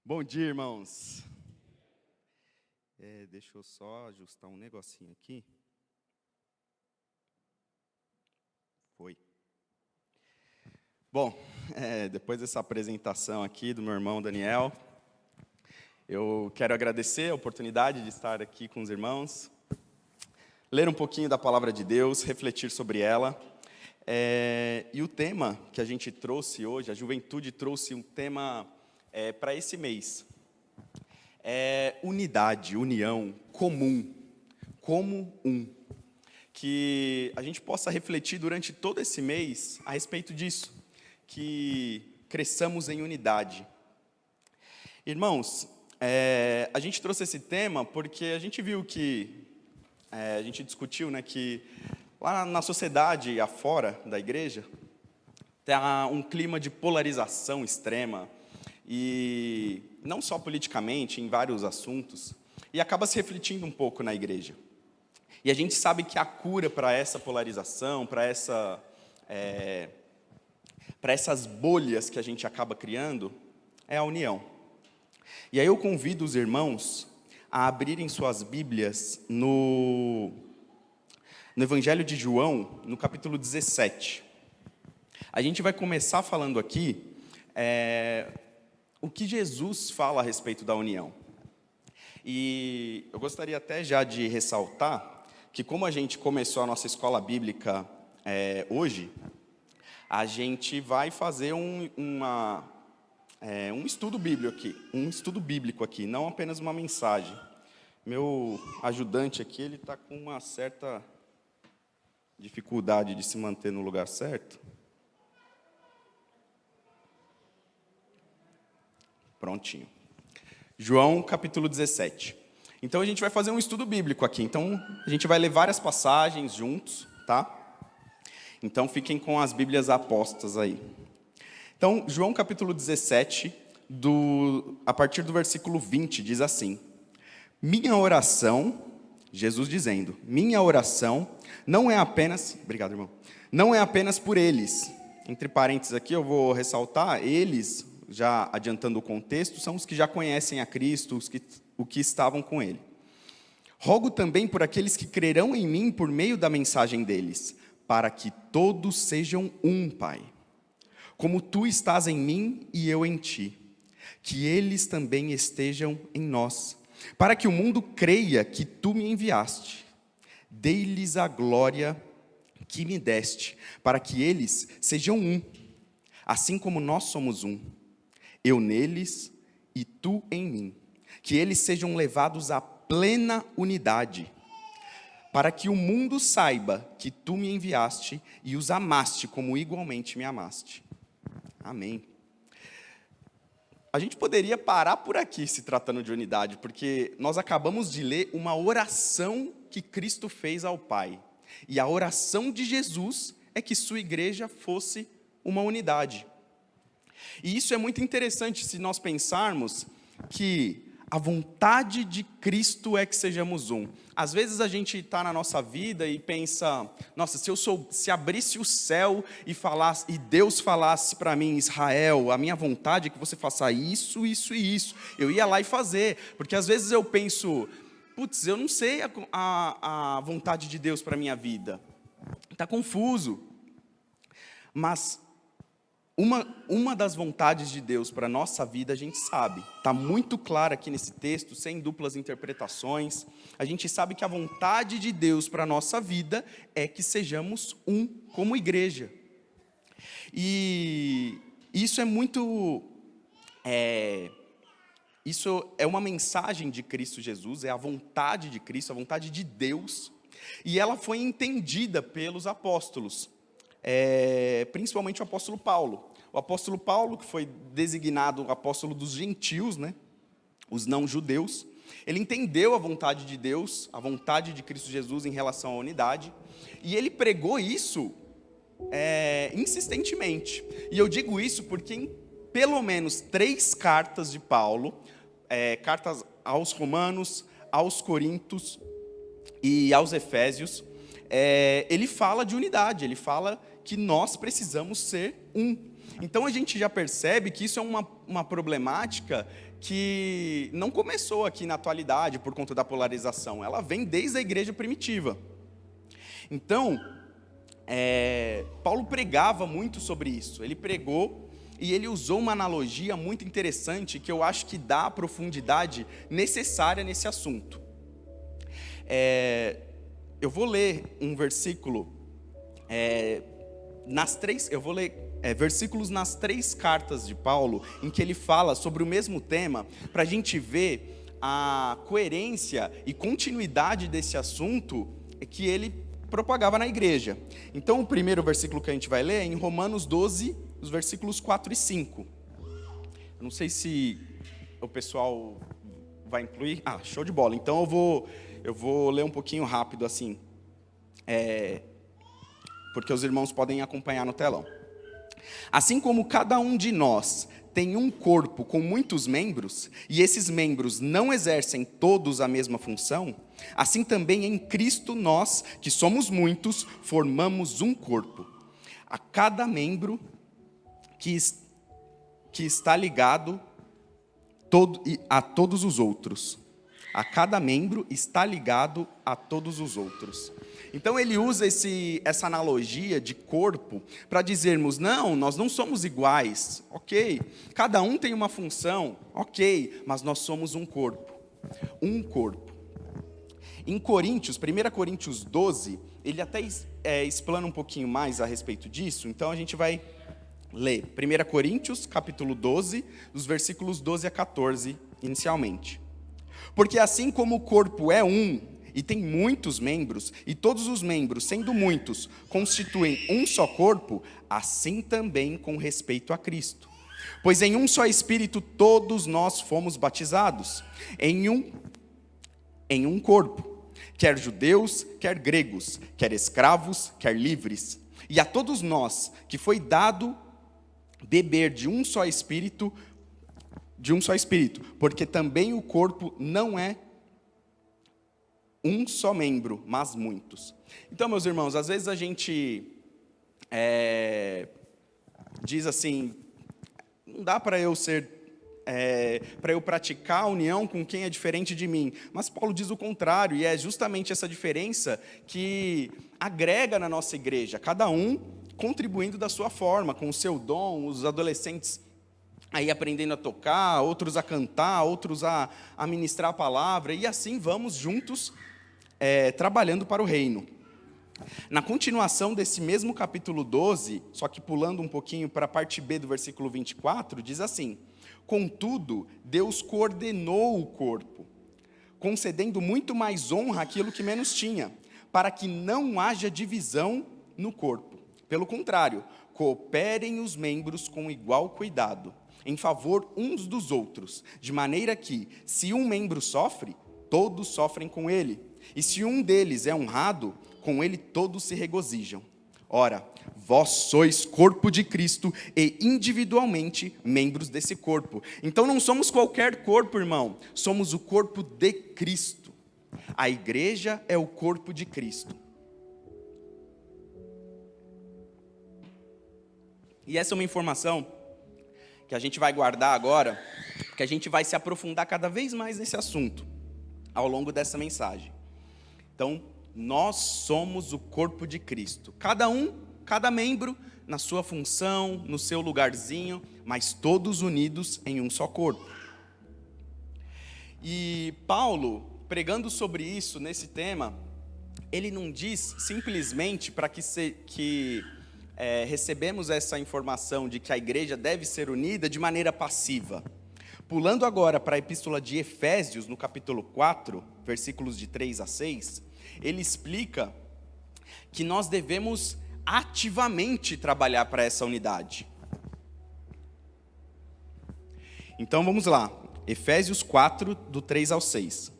Bom dia, irmãos. Deixa eu só ajustar um negocinho aqui. Foi. Bom, depois dessa apresentação aqui do meu irmão Daniel, eu quero agradecer a oportunidade de estar aqui com os irmãos, ler um pouquinho da palavra de Deus, refletir sobre ela. E o tema que a gente trouxe hoje, a juventude trouxe um tema para esse mês. Unidade, união, comum, como um. Que a gente possa refletir durante todo esse mês a respeito disso, que cresçamos em unidade. Irmãos, a gente trouxe esse tema porque a gente viu que, a gente discutiu, né, que lá na sociedade afora da igreja, tem um clima de polarização extrema, e não só politicamente, em vários assuntos, e acaba se refletindo um pouco na igreja. E a gente sabe que a cura para essa polarização, para essas bolhas que a gente acaba criando, é a união. E aí eu convido os irmãos a abrirem suas Bíblias no Evangelho de João, no capítulo 17. A gente vai começar falando aqui o que Jesus fala a respeito da união. E eu gostaria até já de ressaltar que, como a gente começou a nossa escola bíblica hoje, a gente vai fazer um estudo bíblico aqui, não apenas uma mensagem. Meu ajudante aqui, ele está com uma certa dificuldade de se manter no lugar certo. Prontinho. João, capítulo 17. Então, a gente vai fazer um estudo bíblico aqui. Então, a gente vai ler várias passagens juntos, tá? Então, fiquem com as Bíblias apostas aí. Então, João, capítulo 17, a partir do versículo 20, diz assim: minha oração, Jesus dizendo, minha oração não é apenas... Obrigado, irmão. Não é apenas por eles. Entre parênteses aqui, eu vou ressaltar, eles... já adiantando o contexto, são os que já conhecem a Cristo, os que estavam com Ele. Rogo também por aqueles que crerão em mim por meio da mensagem deles, para que todos sejam um, Pai. Como Tu estás em mim e eu em Ti, que eles também estejam em nós, para que o mundo creia que Tu me enviaste. Dei-lhes a glória que me deste, para que eles sejam um, assim como nós somos um. Eu neles e tu em mim, que eles sejam levados à plena unidade, para que o mundo saiba que tu me enviaste e os amaste como igualmente me amaste. Amém. A gente poderia parar por aqui se tratando de unidade, porque nós acabamos de ler uma oração que Cristo fez ao Pai. E a oração de Jesus é que sua igreja fosse uma unidade. E isso é muito interessante se nós pensarmos que a vontade de Cristo é que sejamos um. Às vezes a gente está na nossa vida e pensa, nossa, se abrisse o céu e Deus falasse para mim, Israel, a minha vontade é que você faça isso, isso e isso. Eu ia lá e fazer, porque às vezes eu penso, putz, eu não sei a vontade de Deus para a minha vida. Está confuso. Mas uma das vontades de Deus para a nossa vida, a gente sabe. Está muito claro aqui nesse texto, sem duplas interpretações. A gente sabe que a vontade de Deus para a nossa vida é que sejamos um como igreja. E isso é muito... Isso é uma mensagem de Cristo Jesus, é a vontade de Cristo, a vontade de Deus. E ela foi entendida pelos apóstolos. Principalmente o apóstolo Paulo. O apóstolo Paulo, que foi designado o apóstolo dos gentios, né? Os não-judeus, ele entendeu a vontade de Deus, a vontade de Cristo Jesus em relação à unidade, e ele pregou isso insistentemente. E eu digo isso porque em pelo menos 3 cartas de Paulo, cartas aos Romanos, aos Coríntios e aos Efésios, ele fala de unidade, ele fala que nós precisamos ser um. Então a gente já percebe que isso é uma problemática que não começou aqui na atualidade por conta da polarização, ela vem desde a igreja primitiva. Então, Paulo pregava muito sobre isso, ele pregou e ele usou uma analogia muito interessante que eu acho que dá a profundidade necessária nesse assunto. Eu vou ler um versículo, eu vou ler versículos nas 3 cartas de Paulo, em que ele fala sobre o mesmo tema, para a gente ver a coerência e continuidade desse assunto que ele propagava na igreja. Então, o primeiro versículo que a gente vai ler é em Romanos 12, os versículos 4 e 5. Eu não sei se o pessoal vai incluir. Show de bola. Então, eu vou ler um pouquinho rápido, assim, porque os irmãos podem acompanhar no telão. Assim como cada um de nós tem um corpo com muitos membros, e esses membros não exercem todos a mesma função, assim também em Cristo nós, que somos muitos, formamos um corpo. A cada membro que está ligado a todos os outros. A cada membro está ligado a todos os outros. Então ele usa essa analogia de corpo para dizermos, não, nós não somos iguais, ok, cada um tem uma função, ok, mas nós somos um corpo. Um corpo. Em Coríntios, 1 Coríntios 12, ele até explana um pouquinho mais a respeito disso, então a gente vai ler 1 Coríntios, capítulo 12, dos versículos 12 a 14, inicialmente. Porque assim como o corpo é um, e tem muitos membros, e todos os membros, sendo muitos, constituem um só corpo, assim também com respeito a Cristo. Pois em um só Espírito todos nós fomos batizados, em um corpo, quer judeus, quer gregos, quer escravos, quer livres. E a todos nós que foi dado beber de um só Espírito, porque também o corpo não é um só membro, mas muitos. Então, meus irmãos, às vezes a gente diz assim, não dá para eu praticar a união com quem é diferente de mim. Mas Paulo diz o contrário, e é justamente essa diferença que agrega na nossa igreja, cada um contribuindo da sua forma, com o seu dom, os adolescentes aí aprendendo a tocar, outros a cantar, outros a ministrar a palavra, e assim vamos juntos trabalhando para o reino. Na continuação desse mesmo capítulo 12, só que pulando um pouquinho para a parte B do versículo 24, diz assim: contudo, Deus coordenou o corpo, concedendo muito mais honra àquilo que menos tinha, para que não haja divisão no corpo. Pelo contrário, cooperem os membros com igual cuidado, em favor uns dos outros, de maneira que, se um membro sofre, todos sofrem com ele. E se um deles é honrado, com ele todos se regozijam. Ora, vós sois corpo de Cristo e individualmente membros desse corpo. Então não somos qualquer corpo, irmão. Somos o corpo de Cristo. A igreja é o corpo de Cristo. E essa é uma informação que a gente vai guardar agora, porque a gente vai se aprofundar cada vez mais nesse assunto ao longo dessa mensagem. Então, nós somos o corpo de Cristo. Cada membro na sua função, no seu lugarzinho, mas todos unidos em um só corpo. E Paulo, pregando sobre isso, nesse tema, ele não diz simplesmente para que recebemos essa informação de que a igreja deve ser unida de maneira passiva. Pulando agora para a epístola de Efésios, no capítulo 4, versículos de 3 a 6, ele explica que nós devemos ativamente trabalhar para essa unidade. Então vamos lá, Efésios 4, do 3 ao 6.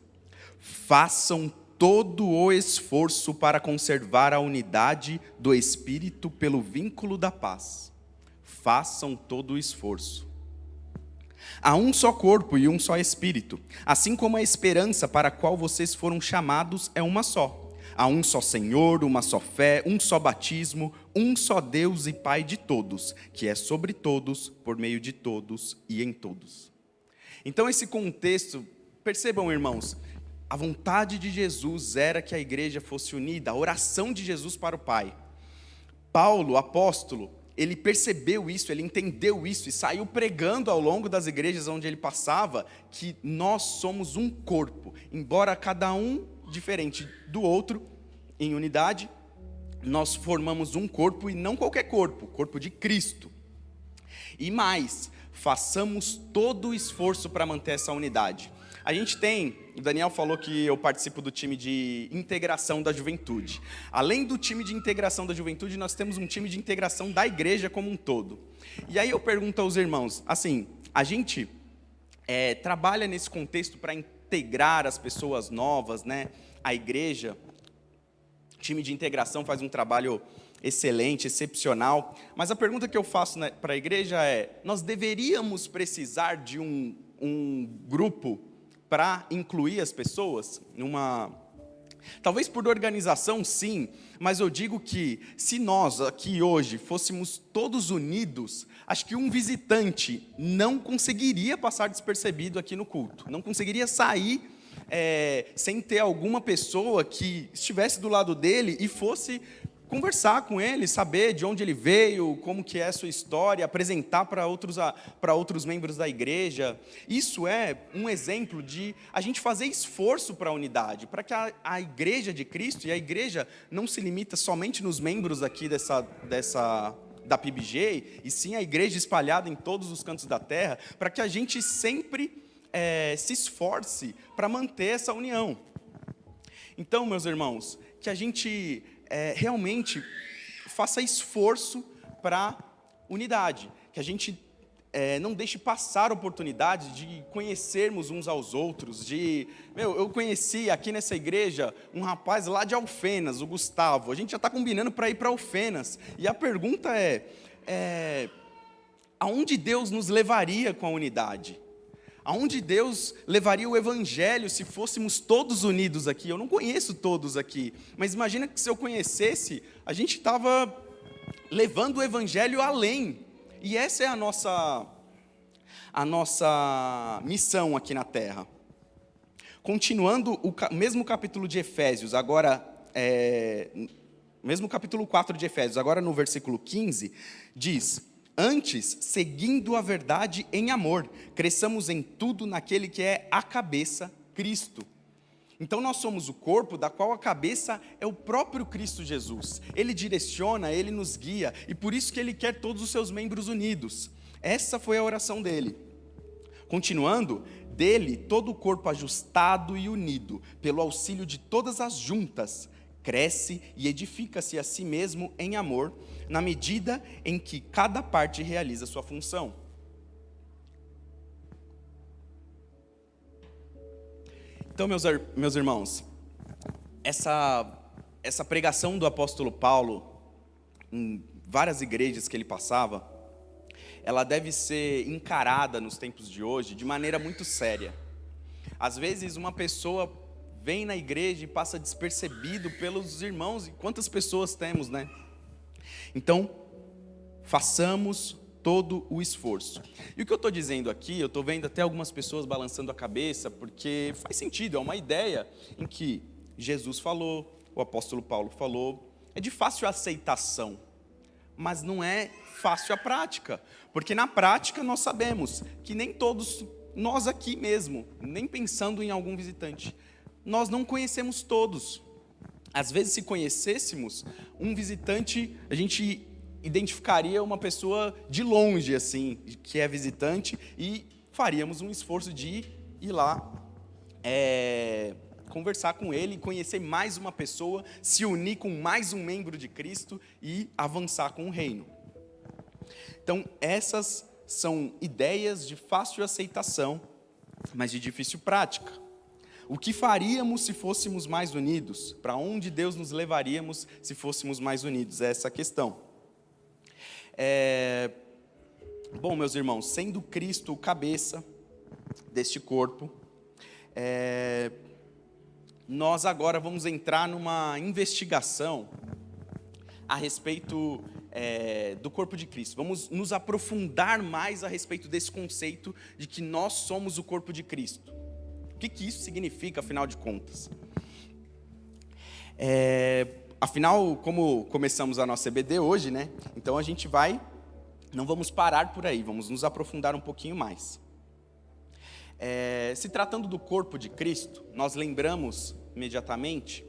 Façam todo o esforço para conservar a unidade do Espírito pelo vínculo da paz. Façam todo o esforço. Há um só corpo e um só Espírito, assim como a esperança para a qual vocês foram chamados é uma só. Há um só Senhor, uma só fé, um só batismo, um só Deus e Pai de todos, que é sobre todos, por meio de todos e em todos. Então esse contexto, percebam, irmãos, a vontade de Jesus era que a igreja fosse unida, a oração de Jesus para o Pai. Paulo, apóstolo, ele percebeu isso, ele entendeu isso e saiu pregando ao longo das igrejas onde ele passava que nós somos um corpo, embora cada um diferente do outro, em unidade, nós formamos um corpo e não qualquer corpo, o corpo de Cristo. E mais, façamos todo o esforço para manter essa unidade. A gente tem, o Daniel falou que eu participo do time de integração da juventude. Além do time de integração da juventude, nós temos um time de integração da igreja como um todo. E aí eu pergunto aos irmãos, assim, a gente trabalha nesse contexto para integrar as pessoas novas, né? A igreja, o time de integração faz um trabalho excelente, excepcional. Mas a pergunta que eu faço, né, para a igreja é, nós deveríamos precisar de um grupo para incluir as pessoas? Talvez por organização, sim, mas eu digo que se nós aqui hoje fôssemos todos unidos, acho que um visitante não conseguiria passar despercebido aqui no culto, não conseguiria sair sem ter alguma pessoa que estivesse do lado dele e fosse conversar com ele, saber de onde ele veio, como que é a sua história, apresentar para outros membros da igreja. Isso é um exemplo de a gente fazer esforço para a unidade, para que a igreja de Cristo, e a igreja não se limita somente nos membros aqui da PIBG, e sim a igreja espalhada em todos os cantos da terra, para que a gente sempre se esforce para manter essa união. Então, meus irmãos, que a gente realmente faça esforço para unidade, que a gente não deixe passar a oportunidade de conhecermos uns aos outros, eu conheci aqui nessa igreja um rapaz lá de Alfenas, o Gustavo, a gente já está combinando para ir para Alfenas, e a pergunta aonde Deus nos levaria com a unidade? Aonde Deus levaria o evangelho se fôssemos todos unidos aqui? Eu não conheço todos aqui, mas imagina que se eu conhecesse, a gente estava levando o evangelho além. E essa é a nossa missão aqui na terra. Continuando o mesmo capítulo de Efésios, agora, mesmo capítulo 4 de Efésios, agora no versículo 15, diz: antes, seguindo a verdade em amor, cresçamos em tudo naquele que é a cabeça, Cristo. Então nós somos o corpo da qual a cabeça é o próprio Cristo Jesus. Ele direciona, Ele nos guia, e por isso que Ele quer todos os seus membros unidos. Essa foi a oração dele. Continuando, dele todo o corpo ajustado e unido, pelo auxílio de todas as juntas, cresce e edifica-se a si mesmo em amor, na medida em que cada parte realiza sua função. Então, meus irmãos, essa pregação do apóstolo Paulo, em várias igrejas que ele passava, ela deve ser encarada nos tempos de hoje de maneira muito séria. Às vezes, uma pessoa vem na igreja e passa despercebido pelos irmãos, e quantas pessoas temos, né? Então, façamos todo o esforço. E o que eu estou dizendo aqui, eu estou vendo até algumas pessoas balançando a cabeça, porque faz sentido, é uma ideia em que Jesus falou, o apóstolo Paulo falou, é de fácil aceitação, mas não é fácil a prática, porque na prática nós sabemos que nem todos, nós aqui mesmo, nem pensando em algum visitante, nós não conhecemos todos. Às vezes, se conhecêssemos um visitante, a gente identificaria uma pessoa de longe, assim, que é visitante, e faríamos um esforço de ir lá, conversar com ele, conhecer mais uma pessoa, se unir com mais um membro de Cristo e avançar com o reino. Então, essas são ideias de fácil aceitação, mas de difícil prática. O que faríamos se fôssemos mais unidos? Para onde Deus nos levaríamos se fôssemos mais unidos? É essa a questão. Bom, meus irmãos, sendo Cristo o cabeça deste corpo, nós agora vamos entrar numa investigação a respeito do corpo de Cristo. Vamos nos aprofundar mais a respeito desse conceito de que nós somos o corpo de Cristo. O que isso significa, afinal de contas? Afinal, como começamos a nossa EBD hoje, né? Então a gente não vamos parar por aí, vamos nos aprofundar um pouquinho mais. Se tratando do corpo de Cristo, nós lembramos imediatamente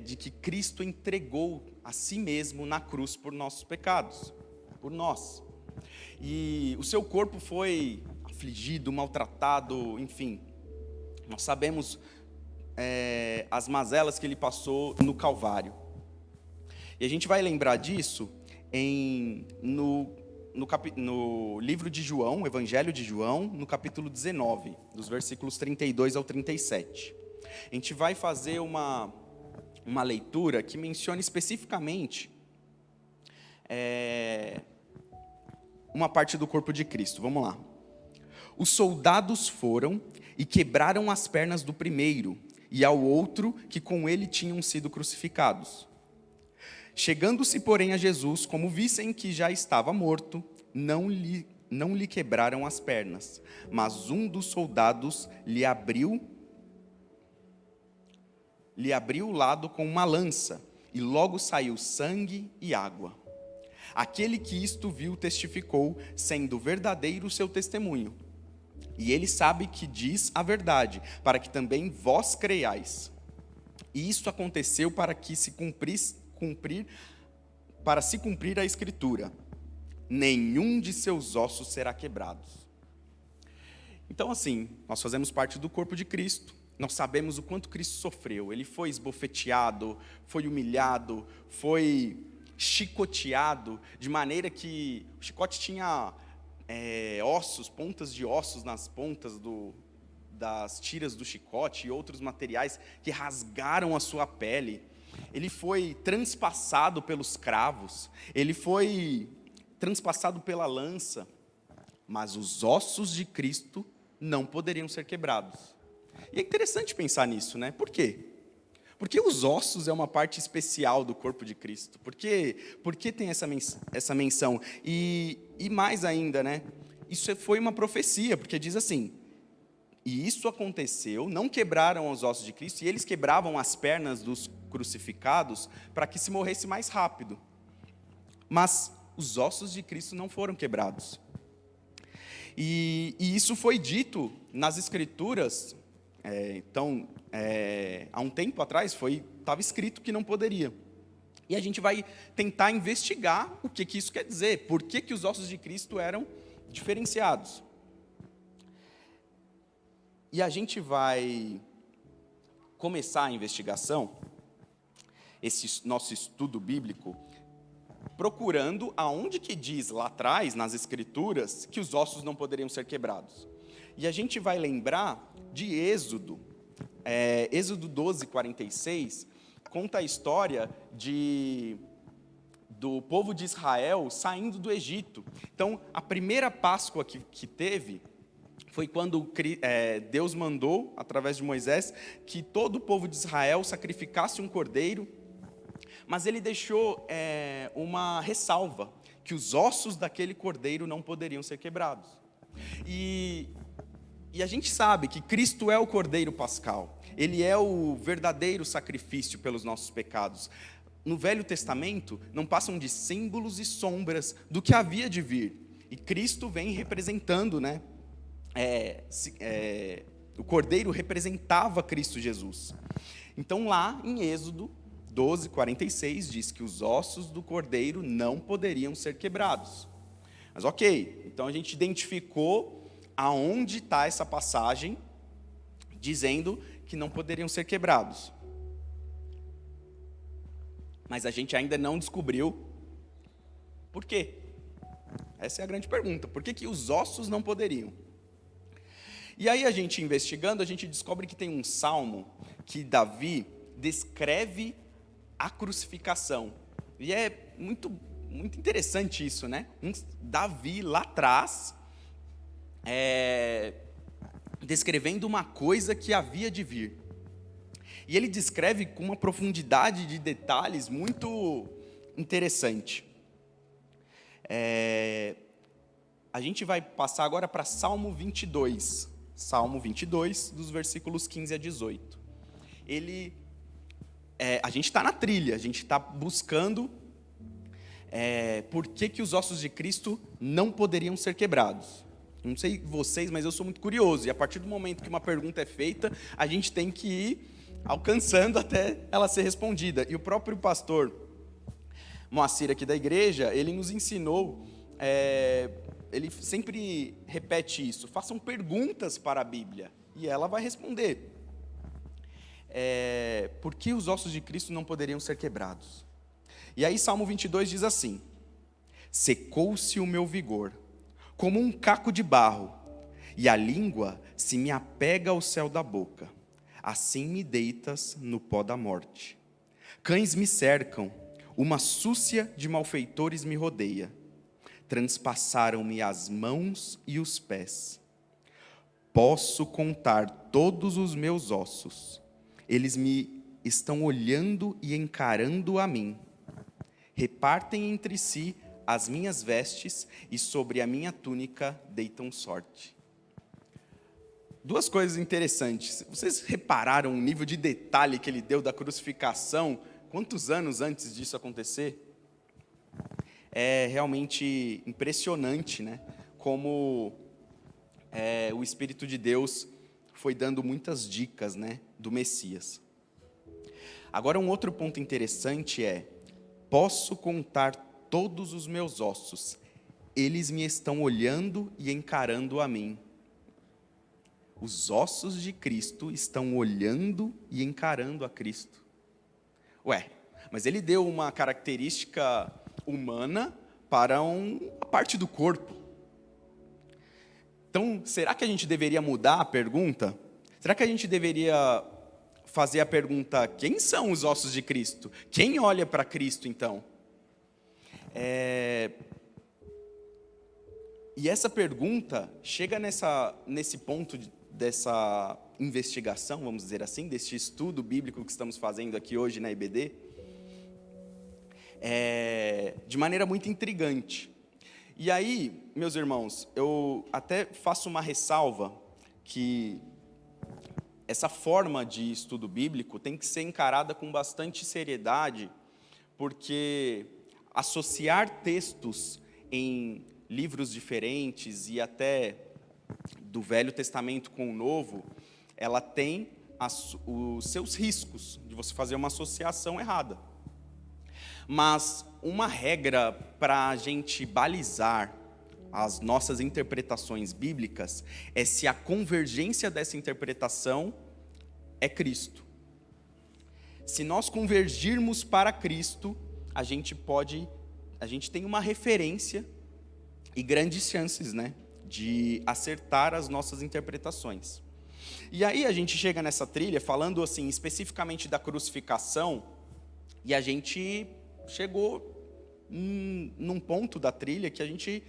de que Cristo entregou a si mesmo na cruz por nossos pecados, por nós. E o seu corpo foi afligido, maltratado, enfim. Nós sabemos as mazelas que ele passou no Calvário. E a gente vai lembrar disso no livro de João, Evangelho de João, no capítulo 19, dos versículos 32 ao 37. A gente vai fazer uma leitura que menciona especificamente uma parte do corpo de Cristo. Vamos lá. Os soldados foram e quebraram as pernas do primeiro e ao outro que com ele tinham sido crucificados. Chegando-se, porém, a Jesus, como vissem que já estava morto, não lhe quebraram as pernas, mas um dos soldados lhe abriu o lado com uma lança, e logo saiu sangue e água. Aquele que isto viu testificou, sendo verdadeiro o seu testemunho. E ele sabe que diz a verdade, para que também vós creiais. E isto aconteceu para que se cumprir a Escritura: nenhum de seus ossos será quebrado. Então, assim, nós fazemos parte do corpo de Cristo. Nós sabemos o quanto Cristo sofreu. Ele foi esbofeteado, foi humilhado, foi chicoteado, de maneira que o chicote tinha pontas de ossos nas pontas das tiras do chicote e outros materiais que rasgaram a sua pele. Ele foi transpassado pelos cravos, ele foi transpassado pela lança, mas os ossos de Cristo não poderiam ser quebrados. E é interessante pensar nisso, né? Por quê? Porque os ossos é uma parte especial do corpo de Cristo. Por que tem essa menção? E mais ainda, né? Isso foi uma profecia, porque diz assim: e isso aconteceu, não quebraram os ossos de Cristo, e eles quebravam as pernas dos crucificados para que se morresse mais rápido. Mas os ossos de Cristo não foram quebrados. E isso foi dito nas Escrituras. Há um tempo atrás estava escrito que não poderia. E a gente vai tentar investigar o que isso quer dizer, por que os ossos de Cristo eram diferenciados. E a gente vai começar a investigação, esse nosso estudo bíblico, procurando aonde que diz lá atrás, nas Escrituras, que os ossos não poderiam ser quebrados. E a gente vai lembrar de Êxodo. Êxodo 12, 46, conta a história do povo de Israel saindo do Egito. Então, a primeira Páscoa que teve foi quando Deus mandou, através de Moisés, que todo o povo de Israel sacrificasse um cordeiro, mas ele deixou uma ressalva, que os ossos daquele cordeiro não poderiam ser quebrados. E a gente sabe que Cristo é o Cordeiro Pascal. Ele é o verdadeiro sacrifício pelos nossos pecados. No Velho Testamento, não passam de símbolos e sombras do que havia de vir. E Cristo vem representando, né? O Cordeiro representava Cristo Jesus. Então, lá em Êxodo 12, 46, diz que os ossos do Cordeiro não poderiam ser quebrados. Mas ok, então a gente identificou aonde está essa passagem dizendo que não poderiam ser quebrados. Mas a gente ainda não descobriu por quê. Essa é a grande pergunta. Por que os ossos não poderiam? E aí a gente investigando, a gente descobre que tem um salmo que Davi descreve a crucificação. E é muito, muito interessante isso, né? Davi lá atrás descrevendo uma coisa que havia de vir. E ele descreve com uma profundidade de detalhes muito interessante. A gente vai passar agora para Salmo 22. Salmo 22, dos versículos 15 a 18. A gente está na trilha, a gente está buscando por que os ossos de Cristo não poderiam ser quebrados. Não sei vocês, mas eu sou muito curioso. E a partir do momento que uma pergunta é feita, a gente tem que ir alcançando até ela ser respondida. E o próprio pastor Moacir aqui da igreja, ele nos ensinou, ele sempre repete isso: façam perguntas para a Bíblia, e ela vai responder. Por que os ossos de Cristo não poderiam ser quebrados? E aí Salmo 22 diz assim: secou-se o meu vigor, como um caco de barro, e a língua se me apega ao céu da boca. Assim me deitas no pó da morte. Cães me cercam, uma súcia de malfeitores me rodeia. Transpassaram-me as mãos e os pés. Posso contar todos os meus ossos. Eles me estão olhando e encarando a mim. Repartem entre si as minhas vestes e sobre a minha túnica deitam sorte. Duas coisas interessantes. Vocês repararam o nível de detalhe que ele deu da crucificação? Quantos anos antes disso acontecer? É realmente impressionante, né? Como o Espírito de Deus foi dando muitas dicas, né, do Messias. Agora, um outro ponto interessante posso contar todos os meus ossos, eles me estão olhando e encarando a mim. Os ossos de Cristo estão olhando e encarando a Cristo. Mas ele deu uma característica humana para a parte do corpo. Então, será que a gente deveria mudar a pergunta? Será que a gente deveria fazer a pergunta: quem são os ossos de Cristo? Quem olha para Cristo, então? E essa pergunta chega nesse ponto dessa investigação, vamos dizer assim, deste estudo bíblico que estamos fazendo aqui hoje na IBD, de maneira muito intrigante. E aí, meus irmãos, eu até faço uma ressalva que essa forma de estudo bíblico tem que ser encarada com bastante seriedade, porque associar textos em livros diferentes e até do Velho Testamento com o Novo, ela tem os seus riscos de você fazer uma associação errada. Mas uma regra para a gente balizar as nossas interpretações bíblicas é se a convergência dessa interpretação é Cristo. Se nós convergirmos para Cristo, a gente tem uma referência e grandes chances, né, de acertar as nossas interpretações. E aí a gente chega nessa trilha falando assim especificamente da crucificação, e a gente chegou num ponto da trilha que a gente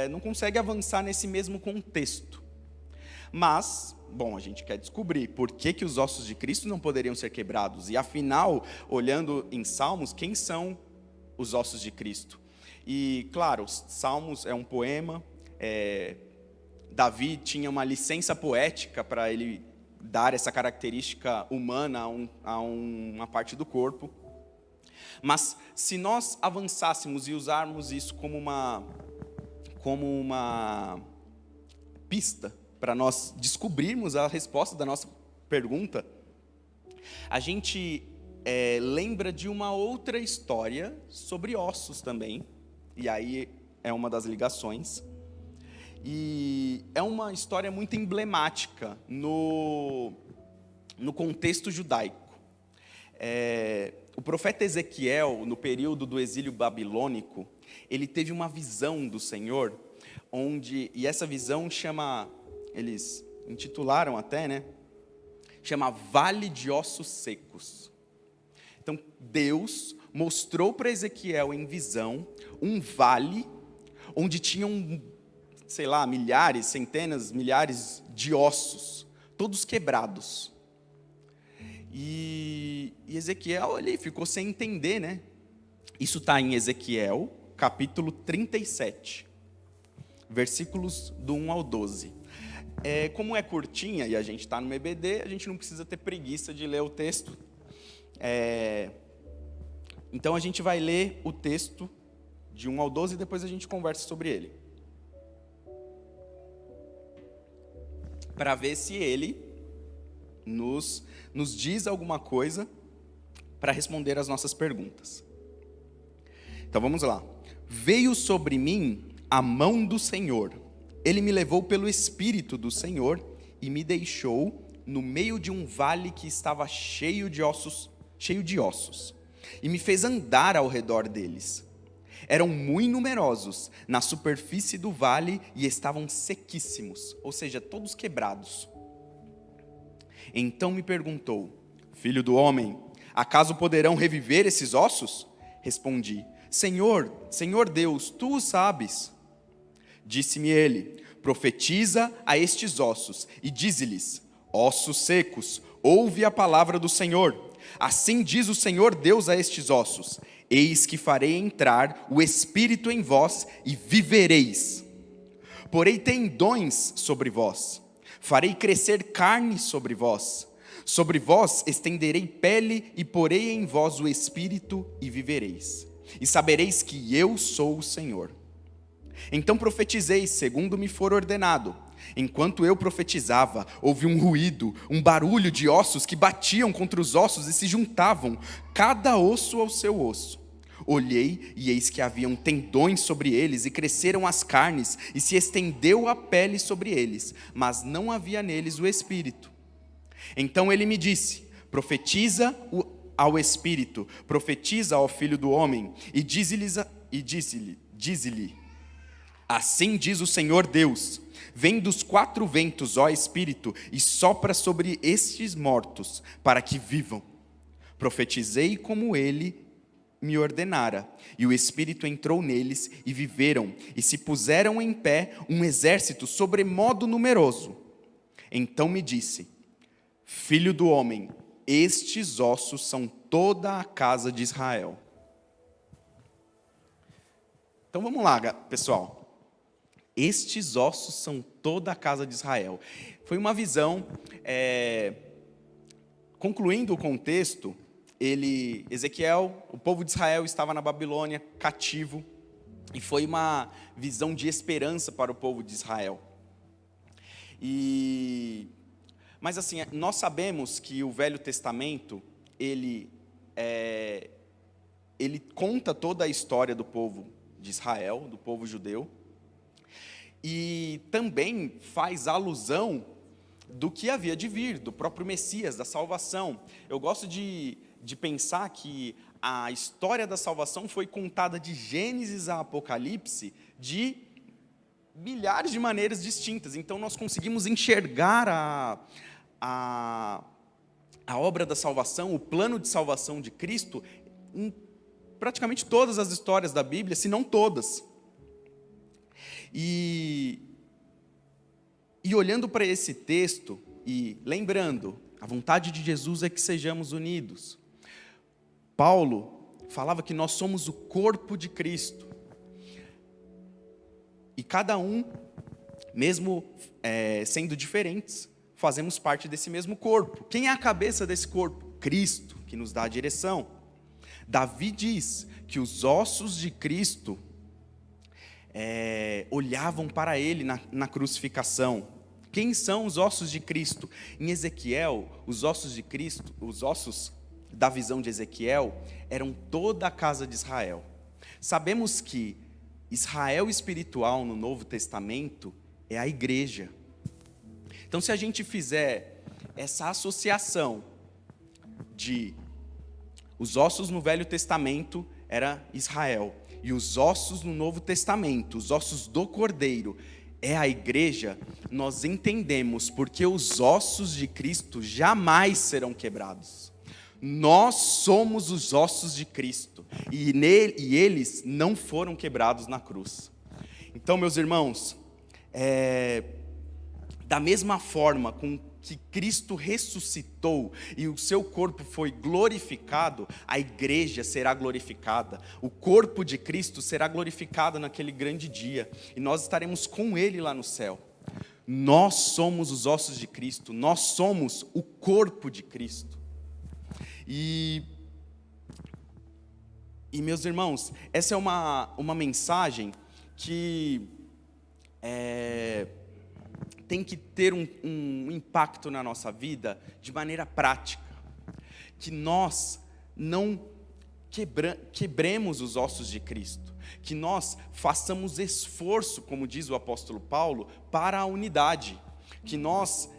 não consegue avançar nesse mesmo contexto. Mas, a gente quer descobrir por que os ossos de Cristo não poderiam ser quebrados. E afinal, olhando em Salmos, quem são os ossos de Cristo? E, claro, Salmos é um poema. Davi tinha uma licença poética para ele dar essa característica humana a uma parte do corpo. Mas se nós avançássemos e usarmos isso como uma pista para nós descobrirmos a resposta da nossa pergunta, a gente lembra de uma outra história sobre ossos também, e aí é uma das ligações, e é uma história muito emblemática no contexto judaico. O profeta Ezequiel, no período do exílio babilônico, ele teve uma visão do Senhor, e essa visão eles intitularam até, né? Chama Vale de Ossos Secos. Então, Deus mostrou para Ezequiel em visão um vale onde tinham, milhares, centenas, milhares de ossos, todos quebrados. E Ezequiel ele ficou sem entender, né? Isso está em Ezequiel, capítulo 37, versículos do 1 ao 12. Como é curtinha e a gente está no EBD, a gente não precisa ter preguiça de ler o texto. Então a gente vai ler o texto de 1 ao 12 e depois a gente conversa sobre ele. Para ver se ele nos diz alguma coisa para responder as nossas perguntas. Então vamos lá. Veio sobre mim a mão do Senhor. Ele me levou pelo Espírito do Senhor e me deixou no meio de um vale que estava cheio de ossos, e me fez andar ao redor deles. Eram muito numerosos na superfície do vale e estavam sequíssimos, ou seja, todos quebrados. Então me perguntou: Filho do homem, acaso poderão reviver esses ossos? Respondi: Senhor Deus, tu o sabes. Disse-me ele: Profetiza a estes ossos e dize-lhes: Ossos secos, ouve a palavra do Senhor. Assim diz o Senhor Deus a estes ossos: Eis que farei entrar o Espírito em vós e vivereis. Porei tendões sobre vós, farei crescer carne sobre vós estenderei pele e porei em vós o Espírito e vivereis. E sabereis que eu sou o Senhor. Então profetizei segundo me for ordenado. Enquanto eu profetizava, houve um ruído, um barulho de ossos que batiam contra os ossos e se juntavam, cada osso ao seu osso. Olhei e eis que haviam tendões sobre eles e cresceram as carnes e se estendeu a pele sobre eles, mas não havia neles o Espírito. Então ele me disse: Profetiza ao Espírito, profetiza ao Filho do Homem e dize-lhe, assim diz o Senhor Deus: Vem dos quatro ventos, ó Espírito, e sopra sobre estes mortos, para que vivam. Profetizei como ele me ordenara, e o Espírito entrou neles, e viveram, e se puseram em pé um exército sobremodo numeroso. Então me disse: Filho do homem, estes ossos são toda a casa de Israel. Então vamos lá, pessoal. Estes ossos são toda a casa de Israel. Foi uma visão, concluindo o contexto, Ezequiel, o povo de Israel estava na Babilônia, cativo, e foi uma visão de esperança para o povo de Israel. Mas assim, nós sabemos que o Velho Testamento, ele conta toda a história do povo de Israel, do povo judeu, e também faz alusão do que havia de vir, do próprio Messias, da salvação. Eu gosto de pensar que a história da salvação foi contada de Gênesis a Apocalipse de milhares de maneiras distintas. Então nós conseguimos enxergar a obra da salvação, o plano de salvação de Cristo, em praticamente todas as histórias da Bíblia, se não todas. E olhando para esse texto, e lembrando, a vontade de Jesus é que sejamos unidos. Paulo falava que nós somos o corpo de Cristo. E cada um, mesmo sendo diferentes, fazemos parte desse mesmo corpo. Quem é a cabeça desse corpo? Cristo, que nos dá a direção. Davi diz que os ossos de Cristo olhavam para ele na crucificação. Quem são os ossos de Cristo? Em Ezequiel, os ossos de Cristo, os ossos da visão de Ezequiel, eram toda a casa de Israel. Sabemos que Israel espiritual no Novo Testamento é a igreja. Então, se a gente fizer essa associação de os ossos no Velho Testamento era Israel, e os ossos no Novo Testamento, os ossos do Cordeiro, é a igreja, nós entendemos porque os ossos de Cristo jamais serão quebrados. Nós somos os ossos de Cristo, e eles não foram quebrados na cruz. Então, meus irmãos, Da mesma forma com que Cristo ressuscitou e o seu corpo foi glorificado, a igreja será glorificada. O corpo de Cristo será glorificado naquele grande dia. E nós estaremos com Ele lá no céu. Nós somos os ossos de Cristo. Nós somos o corpo de Cristo. E meus irmãos, essa é uma mensagem que tem que ter um impacto na nossa vida de maneira prática. Que nós não quebremos os ossos de Cristo. Que nós façamos esforço, como diz o apóstolo Paulo, para a unidade. Que nós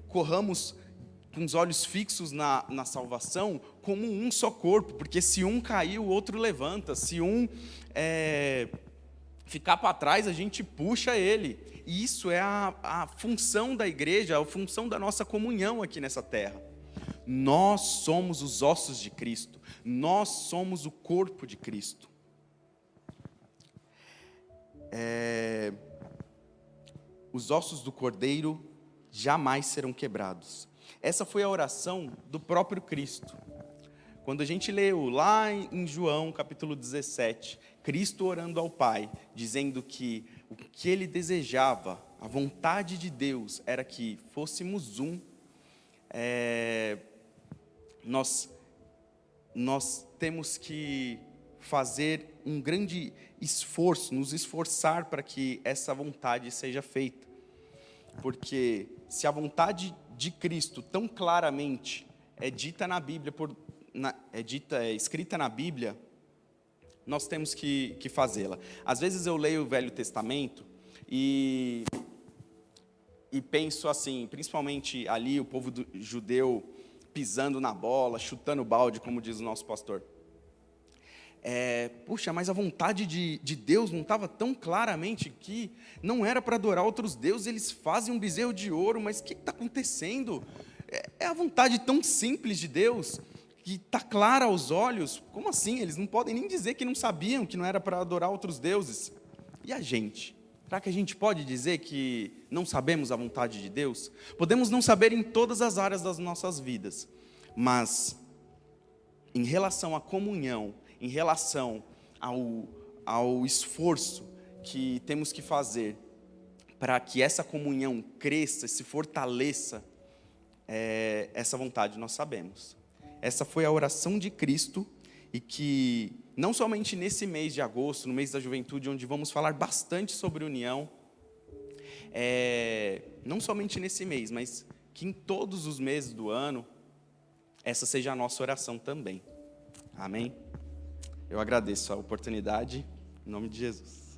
corramos com os olhos fixos na salvação como um só corpo. Porque se um cair, o outro levanta. Se um ficar para trás, a gente puxa ele. E isso é a função da igreja, a função da nossa comunhão aqui nessa terra. Nós somos os ossos de Cristo. Nós somos o corpo de Cristo. Os ossos do Cordeiro jamais serão quebrados. Essa foi a oração do próprio Cristo. Quando a gente leu lá em João, capítulo 17, Cristo orando ao Pai, dizendo que o que Ele desejava, a vontade de Deus, era que fôssemos um, nós temos que fazer um grande esforço, nos esforçar para que essa vontade seja feita. Porque se a vontade de Cristo tão claramente é dita na Bíblia, é escrita na Bíblia, nós temos que fazê-la. Às vezes eu leio o Velho Testamento e penso assim, principalmente ali o povo judeu pisando na bola, chutando balde, como diz o nosso pastor. Puxa, mas a vontade de Deus não estava tão claramente que não era para adorar outros deuses, eles fazem um bezerro de ouro, mas o que está acontecendo? É a vontade tão simples de Deus, que está clara aos olhos. Como assim? Eles não podem nem dizer que não sabiam que não era para adorar outros deuses. E a gente? Será que a gente pode dizer que não sabemos a vontade de Deus? Podemos não saber em todas as áreas das nossas vidas, mas em relação à comunhão, em relação ao esforço que temos que fazer para que essa comunhão cresça, se fortaleça, essa vontade nós sabemos. Essa foi a oração de Cristo, e que não somente nesse mês de agosto, no mês da juventude, onde vamos falar bastante sobre união, não somente nesse mês, mas que em todos os meses do ano, essa seja a nossa oração também. Amém? Eu agradeço a oportunidade, em nome de Jesus.